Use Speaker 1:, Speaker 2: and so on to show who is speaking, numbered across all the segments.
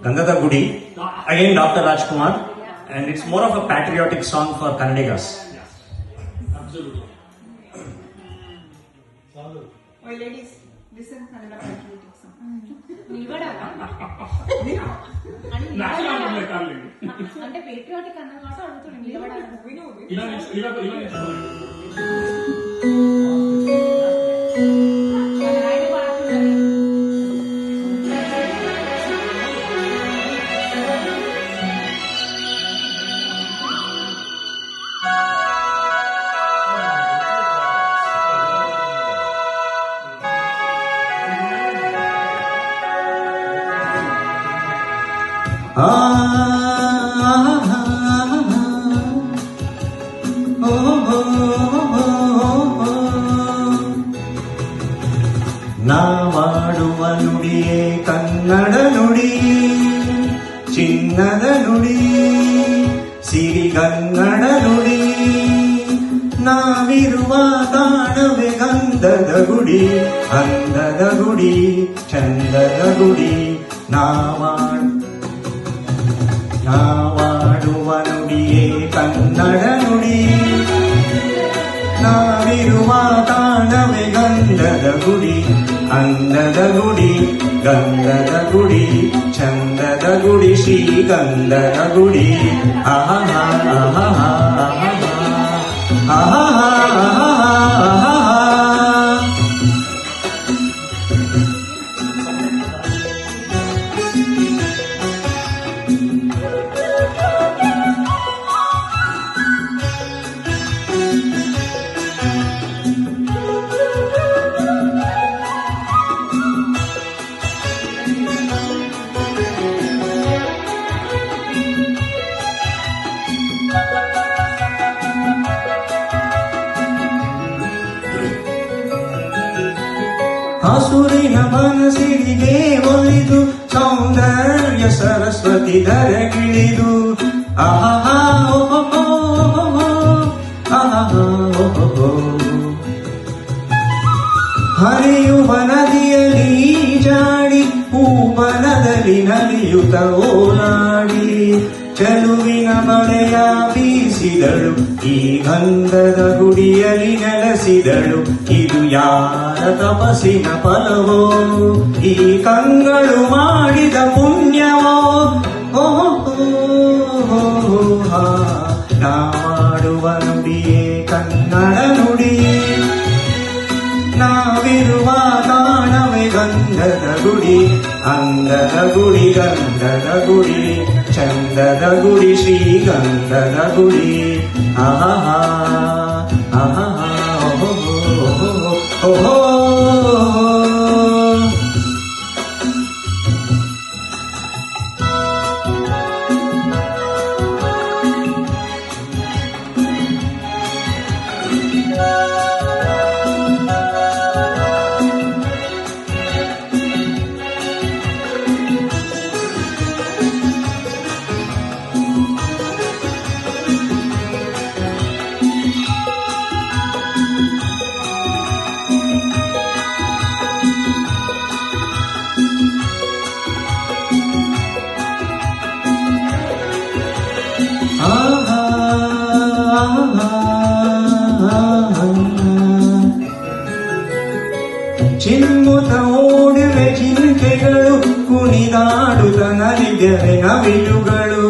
Speaker 1: Gandhada Gudi, again Dr. Rajkumar, and it's more of a patriotic song for Kannadigas.
Speaker 2: Absolutely.
Speaker 3: Oh, ladies, listen Kannada patriotic song.
Speaker 2: National anthem like darling.
Speaker 4: అంటే patriotic అన్న మాట అడుగుతున్నాను నిలబడాలి
Speaker 3: విను
Speaker 2: ఇలా నేర్చుకోవాలి.
Speaker 4: ఆయన పాడుతున్నారు
Speaker 1: ನಾವಾಡುವ ನುಡಿಯೇ ಕನ್ನಡ ನುಡಿ, ಚಿನ್ನದ ನುಡಿ, ಸಿರಿಗನ್ನಡ ನುಡಿ. ನಾವಿರುವ ತಾಣವೇ ಗಂಧದ ಗುಡಿ, ಅಂದದ ಗುಡಿ, ಚಂದದ ಗುಡಿ. ನಾವಾಡುವ ನುಡಿಯೇ ಕನ್ನಡ ನುಡಿ, ನಾವಿರುವ ತಾಣವೇ ಗಂಧದ ಗುಡಿ, ಅಂದದ ಗುಡಿ, ಗಂಧದ ಗುಡಿ, ಚಂದದ ಗುಡಿ, ಶ್ರೀಗಂಧದ ಗುಡಿ. ಆಹಾ ಆಹಾ ಆಹಾ ಆಹಾ. ಹಸುರಿನ ಮನಸ್ಸಿಗೆ ಒಲಿದು ಸೌಂದರ್ಯ ಸರಸ್ವತಿ ಧರೆಗಿಳಿದು ಆಹಾ ಓಹೋ ಆಹಾ ಓಹೋ. ಹರಿಯುವ ನದಿಯಲ್ಲಿ ಜಾಡಿ ಹೂವನದಲ್ಲಿ ನಲಿಯುತ್ತ ಓಲಾಡಿ ಚಲುವಿನ ಮಳೆಯ ಬೀಸಿದಳು, ಈ ಗಂಧದ ಗುಡಿಯಲ್ಲಿ ನೆಲೆಸಿದಳು. ಇದು ಯಾರ ತಪಸ್ಸಿನ ಫಲವೋ, ಈ ಕಂಗಳು ಮಾಡಿದ ಪುಣ್ಯವೋ. ನಾವಾಡುವ ನುಡಿಯೇ ಕನ್ನಡ ನುಡಿ, ನಾವಿರುವ ತಾಣವೇ ಗಂಧದ ಗುಡಿ, ಅಂದದ ಗುಡಿ, ಗಂಧದ ಗುಡಿ, ಚಂದದ ಗುಡಿ, ಶ್ರೀಗಂಧದ ಗುಡಿ. ಆಹಾ ಆಹಾ ಓಹೋ. ಚಿಮ್ಮುತ ಓಡುವೆ ಜಿಂಕೆಗಳು, ಕುಣಿದಾಡುತ್ತ ನಲಿದರೆ ನವಿಲುಗಳು.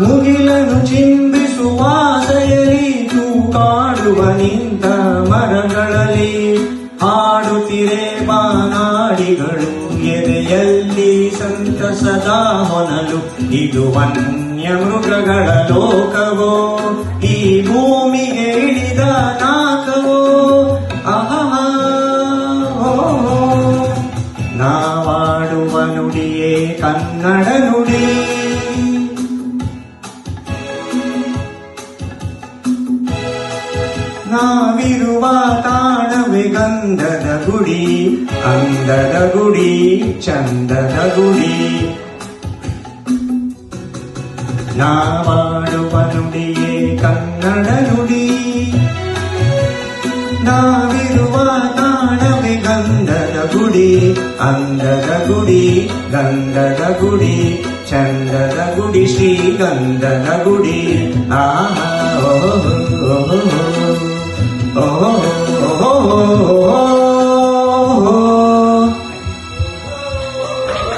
Speaker 1: ಮುಗಿಲನು ಚಿಂಬಿಸುವ ಆಸೆಯಲ್ಲಿ ತೂಕಾಡುವ ನಿಂತ ಮರಗಳಲ್ಲಿ ಹಾಡುತ್ತಿರೆ ಬಾನಾಡಿಗಳು. ಎದೆಯಲ್ಲಿ ಸಂತಸದ ಹೊನಲು, ಇದು ವನ್ಯ ಮೃಗಗಳ ಲೋಕವೋ, ಈ ಭೂಮಿಗೆ ಇಳಿದ ನಾಕವೋ. ಆಹಾ ನಾವಾಡುವ ನುಡಿಯೇ ಕನ್ನಡ ನುಡಿ, ನಾವಿರುವ ತಾಣವೇ ಗಂಧದ ಗುಡಿ, ಅಂದದ ಗುಡಿ, ಚಂದದ ಗುಡಿ. ನಾವಾಡುವ ನುಡಿಯೇ ಕನ್ನಡ ನುಡಿ,
Speaker 5: ನಾವಿರುವ ತಾಣವೇ ಗಂಧದ ಗುಡಿ, ಅಂದದ ಗುಡಿ, ಗಂಧದ ಗುಡಿ, ಚಂದದ ಗುಡಿ, ಶ್ರೀಗಂಧದ ಗುಡಿ. ಆಹಾ ಓ